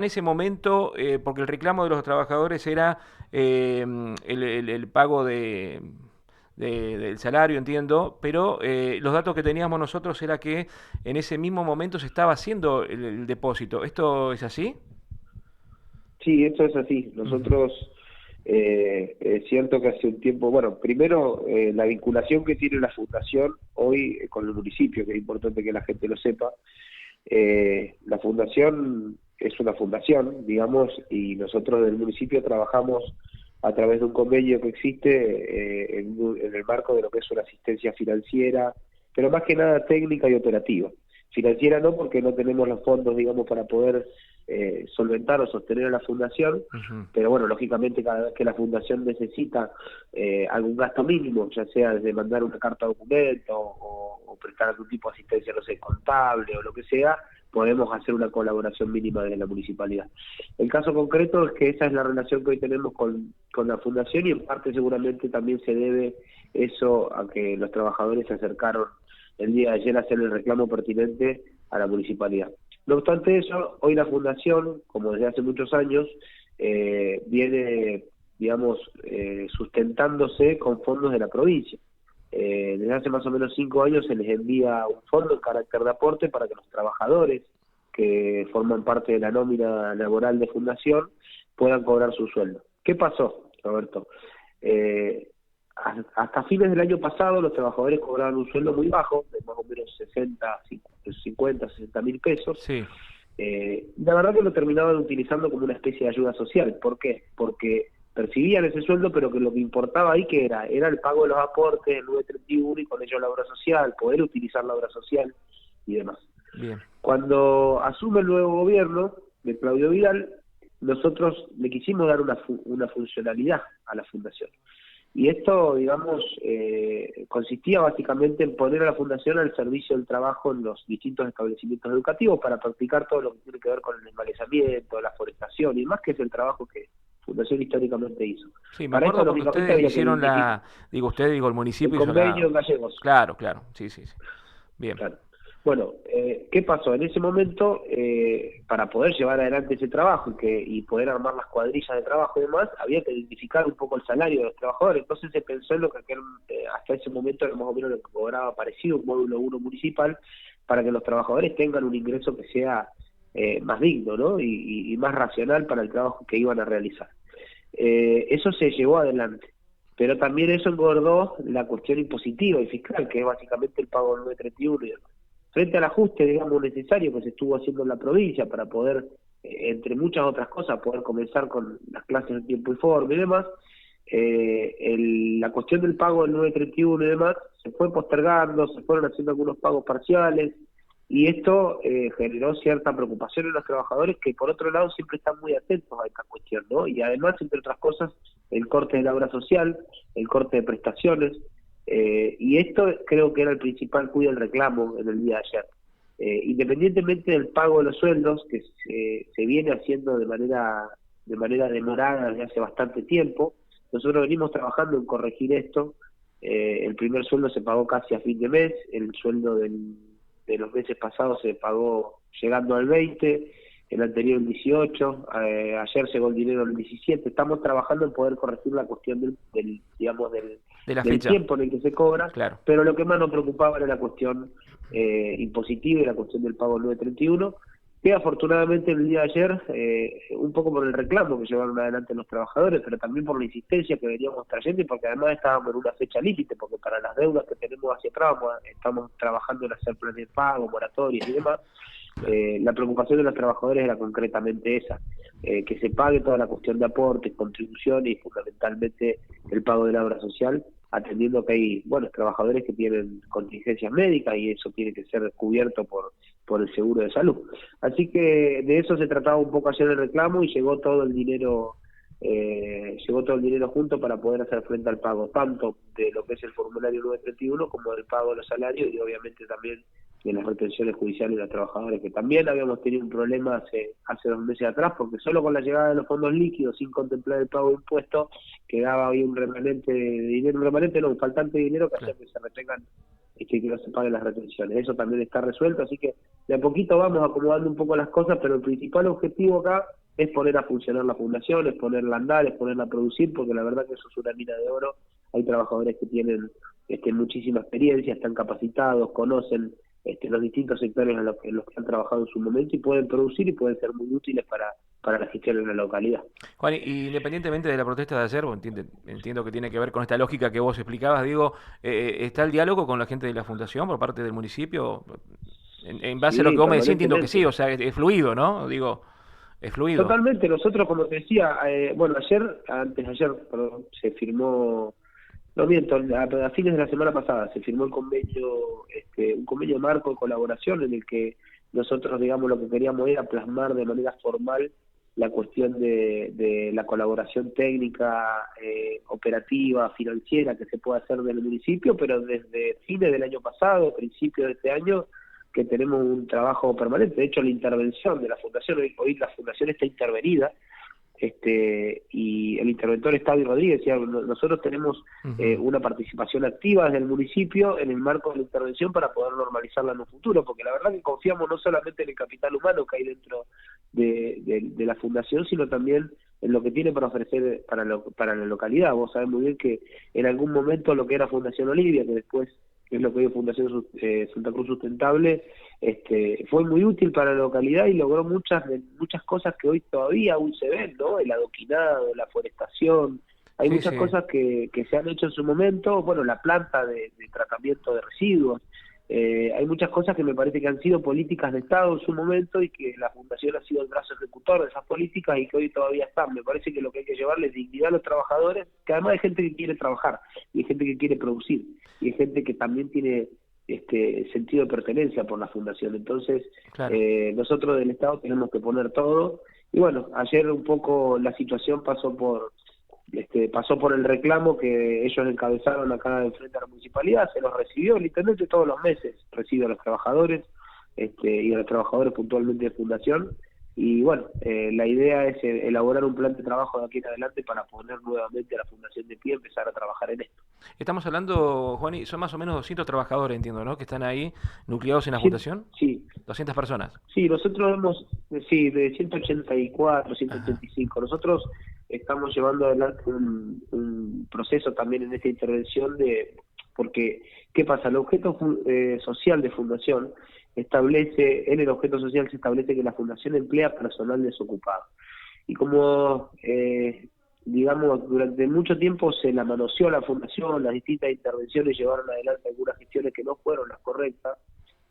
en ese momento, porque el reclamo de los trabajadores era el pago del salario, entiendo, pero los datos que teníamos nosotros era que en ese mismo momento se estaba haciendo el depósito. ¿Esto es así? Sí, eso es así. Ujú. Nosotros, es cierto que hace un tiempo, bueno, primero la vinculación que tiene la fundación hoy con el municipio, que es importante que la gente lo sepa. La fundación es una fundación, digamos, y nosotros del municipio trabajamos a través de un convenio que existe en el marco de lo que es una asistencia financiera, pero más que nada técnica y operativa. Financiera no, porque no tenemos los fondos, digamos, para poder solventar o sostener a la fundación, Ujú. pero bueno, lógicamente cada vez que la fundación necesita algún gasto mínimo, ya sea desde mandar una carta de documento o prestar algún tipo de asistencia, no sé, contable o lo que sea, podemos hacer una colaboración mínima desde la municipalidad. El caso concreto es que esa es la relación que hoy tenemos con la fundación, y en parte seguramente también se debe eso a que los trabajadores se acercaron el día de ayer a hacer el reclamo pertinente a la municipalidad. No obstante eso, hoy la fundación, como desde hace muchos años, viene, digamos, sustentándose con fondos de la provincia. Desde hace más o menos 5 años se les envía un fondo en carácter de aporte para que los trabajadores que forman parte de la nómina laboral de fundación puedan cobrar su sueldo. ¿Qué pasó, Roberto? Eh, Hasta fines del año pasado los trabajadores cobraban un sueldo muy bajo, de más o menos 60, 50, 60 mil pesos. Sí. La verdad que lo terminaban utilizando como una especie de ayuda social. ¿Por qué? Porque percibían ese sueldo, pero que lo que importaba ahí que era el pago de los aportes, el 931 y uno, y con ello la obra social, poder utilizar la obra social y demás. Bien. Cuando asume el nuevo gobierno de Claudio Vidal, nosotros le quisimos dar una funcionalidad a la fundación. Y esto, digamos, consistía básicamente en poner a la fundación al servicio del trabajo en los distintos establecimientos educativos para practicar todo lo que tiene que ver con el desmalezamiento, la forestación y más, que es el trabajo que Fundación históricamente hizo. Sí, me Para esto, acuerdo porque lógicamente, ustedes había que hicieron dignificar digo usted, digo el el municipio hizo convenio en gallegos. Claro, claro, sí, sí, sí. Bien. Claro. Bueno, ¿qué pasó? En ese momento, para poder llevar adelante ese trabajo y poder armar las cuadrillas de trabajo y demás, había que dignificar un poco el salario de los trabajadores. Entonces se pensó en lo que hasta ese momento era más o menos lo que cobraba parecido un módulo 1 municipal, para que los trabajadores tengan un ingreso que sea más digno, ¿no? Y más racional para el trabajo que iban a realizar. Eso se llevó adelante, pero también eso engordó la cuestión impositiva y fiscal, que es básicamente el pago del 931 y demás. Frente al ajuste, digamos, necesario que se estuvo haciendo en la provincia para poder, entre muchas otras cosas, poder comenzar con las clases en tiempo y forma y demás, la cuestión del pago del 931 y demás se fue postergando, se fueron haciendo algunos pagos parciales, y esto generó cierta preocupación en los trabajadores, que por otro lado siempre están muy atentos a esta cuestión, ¿no? Y además, entre otras cosas, el corte de la obra social, el corte de prestaciones, y esto creo que era el principal cuidado del reclamo en el día de ayer. Independientemente del pago de los sueldos, que se viene haciendo de manera demorada desde hace bastante tiempo, nosotros venimos trabajando en corregir esto. El primer sueldo se pagó casi a fin de mes, el sueldo de los meses pasados se pagó llegando al 20, el anterior el 18, ayer llegó el dinero el 17. Estamos trabajando en poder corregir la cuestión digamos, De la del fecha, tiempo en el que se cobra, claro. pero lo que más nos preocupaba era la cuestión impositiva y la cuestión del pago 931, que afortunadamente el día de ayer, un poco por el reclamo que llevaron adelante los trabajadores, pero también por la insistencia que veníamos trayendo, y porque además estábamos en una fecha límite, porque para las deudas que tenemos hacia atrás estamos trabajando en hacer planes de pago, moratorias y demás. Claro. La preocupación de los trabajadores era concretamente esa, que se pague toda la cuestión de aportes, contribuciones y fundamentalmente el pago de la obra social, atendiendo que hay, bueno, trabajadores que tienen contingencias médicas y eso tiene que ser cubierto por el seguro de salud. Así que de eso se trataba un poco ayer el reclamo, y llegó todo el dinero junto para poder hacer frente al pago, tanto de lo que es el formulario 931 como del pago de los salarios, y obviamente también de las retenciones judiciales de los trabajadores, que también habíamos tenido un problema hace 2 meses atrás, porque solo con la llegada de los fondos líquidos, sin contemplar el pago de impuestos, quedaba ahí un remanente de dinero, un remanente no, un faltante de dinero que hacía Claro. que se retengan y que no se paguen las retenciones. Eso también está resuelto, así que de a poquito vamos acomodando un poco las cosas, pero el principal objetivo acá es poner a funcionar la fundación, es ponerla a andar, es ponerla a producir, porque la verdad que eso es una mina de oro. Hay trabajadores que tienen muchísima experiencia, están capacitados, conocen los distintos sectores en los que han trabajado en su momento y pueden producir y pueden ser muy útiles para la gestión en la localidad. Juan, y independientemente de la protesta de ayer, entiendo que tiene que ver con esta lógica que vos explicabas, digo, ¿está el diálogo con la gente de la fundación por parte del municipio? En base a lo que Sí, vos me decís, entiendo que sí, permanentemente. o sea, es fluido, ¿no? Digo, es fluido. Totalmente, nosotros como te decía, bueno, antes de ayer, perdón, se firmó, no miento, a fines de la semana pasada se firmó el convenio, un convenio marco de colaboración en el que nosotros, digamos, lo que queríamos era plasmar de manera formal la cuestión de la colaboración técnica, operativa, financiera que se puede hacer del municipio, pero desde fines del año pasado, principios de este año, que tenemos un trabajo permanente. De hecho, la intervención de la fundación, hoy la fundación está intervenida, y el interventor es Tavi Rodríguez. Nosotros tenemos Ujú. una participación activa desde el municipio en el marco de la intervención para poder normalizarla en un futuro, porque la verdad que confiamos no solamente en el capital humano que hay dentro de la fundación, sino también en lo que tiene para ofrecer para la localidad. Vos sabés muy bien que en algún momento lo que era Fundación Olivia, que después es lo que hoy es Fundación Santa Cruz Sustentable, fue muy útil para la localidad y logró muchas cosas que hoy todavía aún se ven, ¿no? El adoquinado, la forestación, hay Sí, muchas sí. cosas que se han hecho en su momento, bueno, la planta de tratamiento de residuos, hay muchas cosas que me parece que han sido políticas de Estado en su momento y que la Fundación ha sido el brazo ejecutor de esas políticas y que hoy todavía están. Me parece que lo que hay que llevarle es dignidad a los trabajadores, que además hay gente que quiere trabajar y hay gente que quiere producir y hay gente que también tiene sentido de pertenencia por la Fundación. Entonces, Claro. nosotros del Estado tenemos que poner todo. Y bueno, ayer un poco la situación pasó por el reclamo que ellos encabezaron acá en frente a la municipalidad, se los recibió el intendente todos los meses, recibe a los trabajadores y a los trabajadores puntualmente de fundación. Y bueno, la idea es elaborar un plan de trabajo de aquí en adelante para poner nuevamente a la fundación de pie y empezar a trabajar en esto. Estamos hablando, Juan, y son más o menos 200 trabajadores, entiendo, ¿no? Que están ahí nucleados en la Sí, fundación. sí, 200 personas. sí, nosotros hemos, sí, de 184, Ajá. 185. Nosotros estamos llevando adelante un proceso también en esta intervención porque, ¿qué pasa? El objeto social de fundación en el objeto social se establece que la fundación emplea personal desocupado. Y como, digamos, durante mucho tiempo se la manoseó la fundación, las distintas intervenciones llevaron adelante algunas gestiones que no fueron las correctas,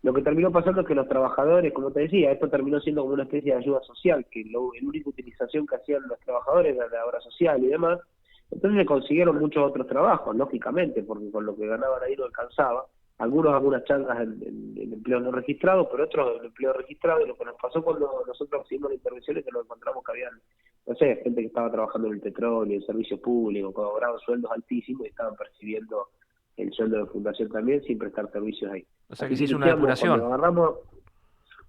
lo que terminó pasando es que los trabajadores, como te decía, esto terminó siendo como una especie de ayuda social, que la única utilización que hacían los trabajadores era la obra social y demás. Entonces le consiguieron muchos otros trabajos, lógicamente, porque con lo que ganaban ahí no alcanzaba. Algunas changas en empleo no registrado, pero otros en empleo registrado. Y lo que nos pasó cuando nosotros hicimos la intervención es que nos encontramos que habían, no sé, gente que estaba trabajando en el petróleo, en servicios públicos, cobraban sueldos altísimos y estaban percibiendo el sueldo de fundación también sin prestar servicios ahí. O sea que Así se que hizo una iniciamos, cuando depuración. agarramos,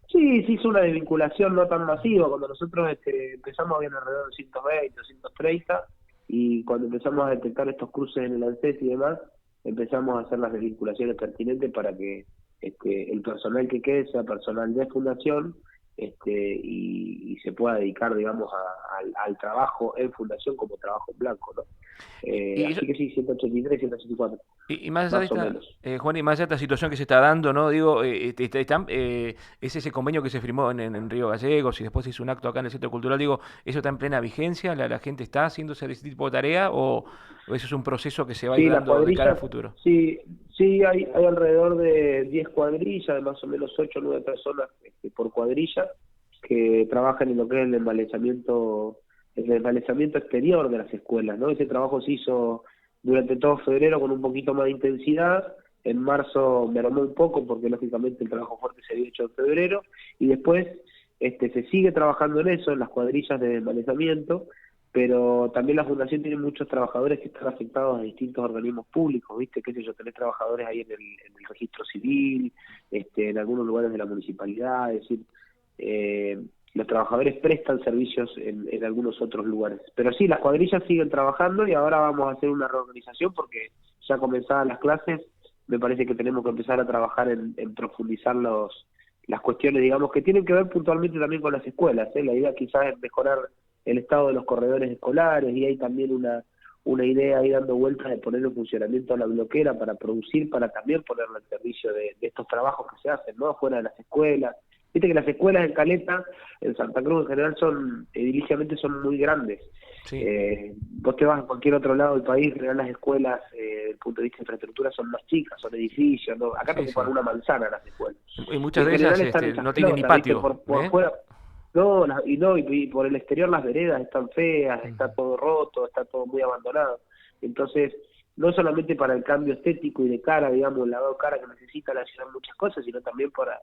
sí, se hizo una desvinculación no tan masiva, cuando nosotros empezamos habían alrededor de 120, 130, y cuando empezamos a detectar estos cruces en el ANSES y demás, empezamos a hacer las desvinculaciones pertinentes para que el personal que quede sea personal de fundación, y se pueda dedicar, digamos, al trabajo en fundación como trabajo en blanco, ¿no? Y, Así que sí, 183, 184, y más allá de más o esta, menos. Juan, y más allá de esta situación que se está dando, ¿no? Digo, es ese convenio que se firmó en Río Gallegos y después se hizo un acto acá en el Centro Cultural, digo, ¿eso está en plena vigencia? ¿La gente está haciendo ese tipo de tarea o eso es un proceso que se va a ir Sí, las dando de cara al cuadrillas, futuro? sí, sí, hay alrededor de 10 cuadrillas, de más o menos 8 o 9 personas por cuadrilla, que trabajan en lo que es el desmalezamiento exterior de las escuelas, ¿no? Ese trabajo se hizo durante todo febrero con un poquito más de intensidad. En marzo mermó un poco porque lógicamente el trabajo fuerte se había hecho en febrero, y después se sigue trabajando en eso, en las cuadrillas de desmalezamiento, pero también la fundación tiene muchos trabajadores que están afectados a distintos organismos públicos, ¿viste? Qué sé yo, tenés trabajadores ahí en el registro civil, en algunos lugares de la municipalidad, es decir, eh, los trabajadores prestan servicios en algunos otros lugares. Pero sí, las cuadrillas siguen trabajando y ahora vamos a hacer una reorganización porque ya comenzadas las clases, me parece que tenemos que empezar a trabajar en profundizar las cuestiones, digamos, que tienen que ver puntualmente también con las escuelas. La idea quizás es mejorar el estado de los corredores escolares, y hay también una idea ahí dando vueltas de poner en funcionamiento la bloquera para producir, para también ponerla al servicio de estos trabajos que se hacen, ¿no? Fuera de las escuelas. Viste que las escuelas en Caleta, en Santa Cruz en general, son ediliciamente son muy grandes. Sí, Vos te vas a cualquier otro lado del país, en general las escuelas, desde el punto de vista de infraestructura, son más chicas, son edificios, ¿no? Acá te sí, ocupan sí. una manzana las escuelas. Y Y muchas en de ellas general están hechas no tienen ni pelotas, ¿viste? patio, Por fuera. No, y por el exterior las veredas están feas, Ujú. está todo roto, está todo muy abandonado. Entonces, no solamente para el cambio estético y de cara, digamos, el lavado de cara que necesita la ciudad muchas cosas, sino también para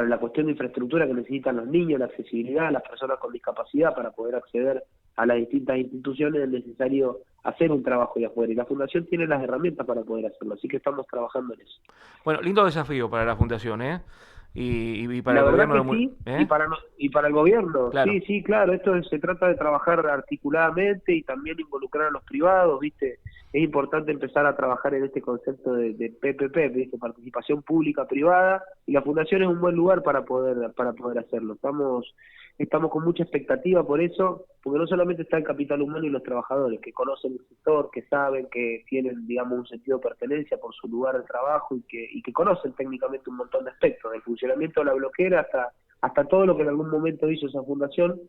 la cuestión de infraestructura que necesitan los niños, la accesibilidad, las personas con discapacidad para poder acceder a las distintas instituciones. Es necesario hacer un trabajo de afuera, y la Fundación tiene las herramientas para poder hacerlo, así que estamos trabajando en eso. Bueno, lindo desafío para la Fundación, ¿eh? Y para La el verdad gobierno, que sí, y ¿eh? para y para el gobierno, Claro. sí, sí, claro, se trata de trabajar articuladamente y también involucrar a los privados, ¿viste? Es importante empezar a trabajar en este concepto de PPP, ¿viste? Participación pública privada, y la fundación es un buen lugar para poder hacerlo. Estamos con mucha expectativa por eso, porque no solamente está el capital humano y los trabajadores que conocen el sector, que saben, que tienen, digamos, un sentido de pertenencia por su lugar de trabajo, y que conocen técnicamente un montón de aspectos, del funcionamiento de la bloquera hasta todo lo que en algún momento hizo esa fundación,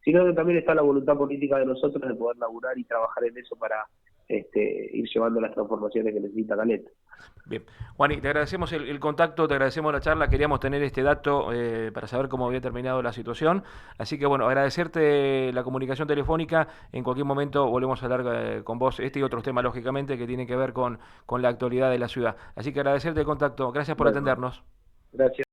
sino que también está la voluntad política de nosotros de poder laburar y trabajar en eso para ir llevando las transformaciones que necesita Caleta. Bien. Juani, te agradecemos el contacto, te agradecemos la charla, queríamos tener este dato para saber cómo había terminado la situación. Así que bueno, agradecerte la comunicación telefónica. En cualquier momento volvemos a hablar con vos este y otros temas, lógicamente, que tienen que ver con la actualidad de la ciudad. Así que agradecerte el contacto. Gracias por Bueno, atendernos. gracias.